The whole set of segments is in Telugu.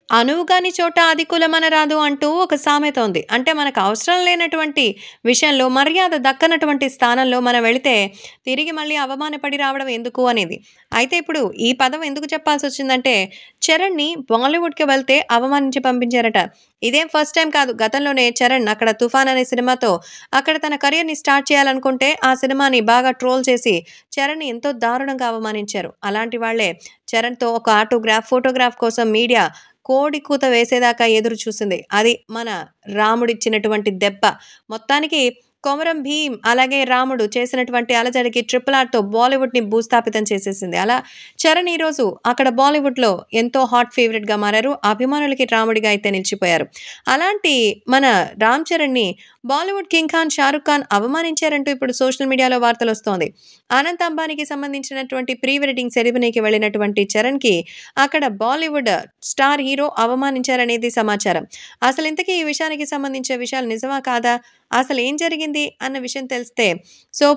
అనువుగాని చోట అధికులమనరాదు అంటూ ఒక సామెత ఉంది. అంటే మనకు అవసరం లేనటువంటి విషయంలో మర్యాద దక్కనటువంటి స్థానంలో మనం వెళితే తిరిగి మళ్ళీ అవమానపడి రావడం ఎందుకు అనేది. అయితే ఇప్పుడు ఈ పదం ఎందుకు చెప్పాల్సొచ్చిందంటే చరణ్‌ని బాలీవుడ్‌కి వెళ్తే అవమానించి పంపించారట. ఇదేం ఫస్ట్ టైమ్ కాదు. గతంలోనే చరణ్ అక్కడ 'తుఫాన్' అనే సినిమాతో అక్కడ తన కెరియర్‌ని స్టార్ట్ చేయాలనుకుంటే ఆ సినిమాని బాగా ట్రోల్ చేసి చరణ్‌ని ఎంతో దారుణంగా అవమానించారు. అలాంటి వాళ్ళే చరణ్‌తో ఒక ఆటోగ్రాఫ్, ఫోటోగ్రాఫ్ కోసం మీడియా కోడి కూత వేసేదాకా ఎదురు చూసింది. అది మన రాముడిచ్చినటువంటి దెబ్బ. మొత్తానికి 'కొమరం భీమ్' అలాగే 'రాముడు' చేసినటువంటి అలజడికి 'ట్రిపుల్ ఆర్'తో బాలీవుడ్‌ని భూస్థాపితం చేసేసింది. అలా చరణ్ ఈరోజు అక్కడ బాలీవుడ్‌లో ఎంతో హాట్ ఫేవరెట్‌గా మారారు. అభిమానులకి రాముడిగా అయితే నిలిచిపోయారు. అలాంటి మన 'రామ్ చరణ్‌ని' బాలీవుడ్ కింగ్ ఖాన్ 'షారుఖ్ ఖాన్' అవమానించారంటూ ఇప్పుడు సోషల్ మీడియాలో వార్తలొస్తోంది. అనంత్ అంబానీకి సంబంధించినటువంటి ప్రీ వెడ్డింగ్ సెరమనీకి వెళ్ళినటువంటి చరణ్‌కి అక్కడ బాలీవుడ్ స్టార్ హీరో అవమానించారనేది సమాచారం. అసలింతకీ ఈ విషయానికి సంబంధించిన విషయాలు నిజమా? కాదా? అసలేం జరిగింది? అన్న విషయం తెలిస్తే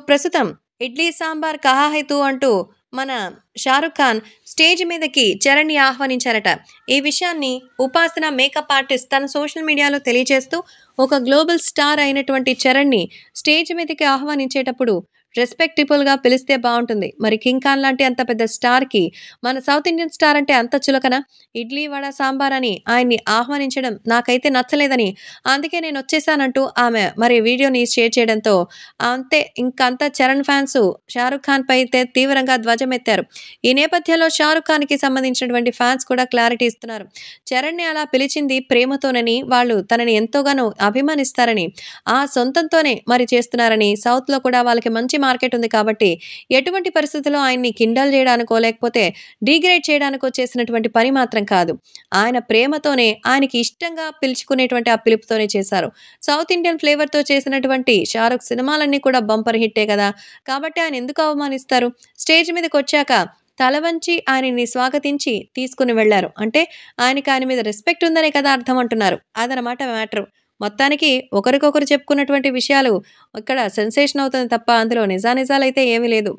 ప్రస్తుతం 'ఇడ్లీ సాంబార్ కహా హై తూ' అంటూ మన 'షారుఖ్ ఖాన్' స్టేజ్ మీదకి చరణ్‌ని ఆహ్వానించారట. ఈ విషయాన్ని ఉపాసన మేకప్ ఆర్టిస్ట్ తన సోషల్ మీడియాలో తెలియజేస్తూ ఒక గ్లోబల్ స్టార్ అయినటువంటి చరణ్‌ని స్టేజ్ మీదకి ఆహ్వానించేటప్పుడు రెస్పెక్టబుల్‌గా పిలిస్తే బావుంటుంది. మరి 'కింగ్ ఖాన్' లాంటి అంత పెద్ద స్టార్‌కి మన సౌత్ ఇండియన్ స్టార్ అంటే అంత చులకన? ఇడ్లీ, వడ, సాంబార్ అని ఆయన్ని ఆహ్వానించడం నాకైతే నచ్చలేదని, అందుకే నేనొచ్చేసానంటూ ఆమె మరి వీడియోని షేర్ చేయడంతో అంతే ఇంకంతా చరణ్ ఫ్యాన్సు 'షారుఖ్ ఖాన్‌పై అయితే తీవ్రంగా ధ్వజమెత్తారు. ఈ నేపథ్యంలో 'షారుఖ్ ఖాన్‌కి' సంబంధించినటువంటి ఫ్యాన్స్ కూడా క్లారిటీ ఇస్తున్నారు. చరణ్‌ని అలా పిలిచింది ప్రేమతోనని, వాళ్ళు తనని ఎంతోగానో అభిమానిస్తారని, ఆ సొంతంతోనే మరి చేస్తున్నారని, సౌత్‌లో కూడా వాళ్ళకి మంచి మార్కెట్ ఉంది కాబట్టి, ఎటువంటి పరిస్థితుల్లో ఆయన్ని కిండల్ జేయడానికో, లేకపోతే డీగ్రేడ్ చేయడానికో చేసినటువంటి పని మాత్రం కాదు. ఆయన ప్రేమతోనే, ఆయనకి ఇష్టంగా పిలుచుకునేటువంటి ఆ పిలుపుతోనే చేశారు. సౌత్ ఇండియన్ ఫ్లేవర్‌తో చేసినటువంటి 'షారుఖ్' సినిమాలన్నీ కూడా బంపర్ హిట్టే గదా! కాబట్టి ఆయన ఎందుకు అవమానిస్తారు? స్టేజ్ మీదకొచ్చాక తల వంచి ఆయనని స్వాగతించి తీసుకొని వెళ్లారు. అంటే ఆయనకి ఆయన మీద రెస్పెక్ట్ ఉందనే కదా అర్థం అంటున్నారు. అదనమాట మ్యాటరు. మొత్తానికి ఒకరికొకరు చెప్పుకున్నటువంటి విషయాలు ఇక్కడ సెన్సేషన్ అవుతుంది తప్ప అందులో నిజానిజాలైతే ఏమీ లేదు.